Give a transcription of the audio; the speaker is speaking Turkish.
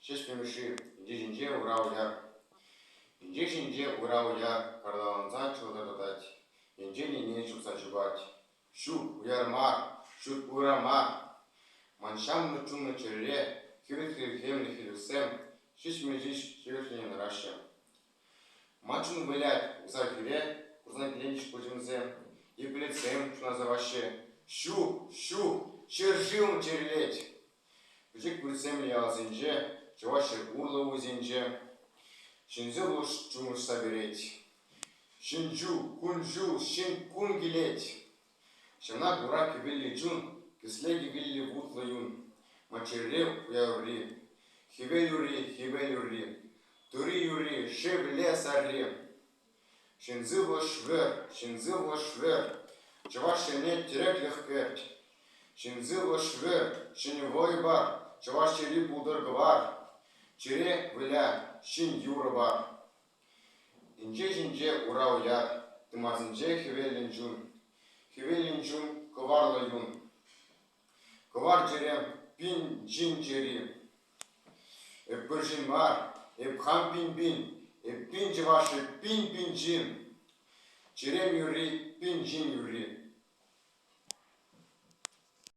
Шешпемеши, инде ура уяр. Инде ура уяр, кардаланза чылдырдать. Инде не чукса жубать. Шу уяр мар, шут ура мар. Маншам нучумны черре, хирхир хемли хилюсем, шишмежиш ширхинен раще. Мачун вылять, узар хире, курзна пеленчик пожимзе, и плецем чуна заваще. Шу, шержил черлеть. Küçük bir semli yazınca, çavaşı urla uzince, şimdi luş çumuş sabiret. Şinju, kunju, şin kun gilet. Şana gurak villi cun, kislegi villi vutlayun. Maçerre uyavri, hiveluri, turi yuri, şevle sarri. Şinzıvla şver, çavaşı ne tirek lehkert. Şinzıvla şver, şinivoy bar. Çavaş çeri buldurgu var. Çere vila şin yuru var. İnce ura uyar. Tımazınce hivelincun. Hivelincun kıvarlayun. Kıvar cerem pin cin ceri. Ep pırjin var. Ep ham bin. Ep pin civaşı pin cin. Cerem yuri pin cin yuri.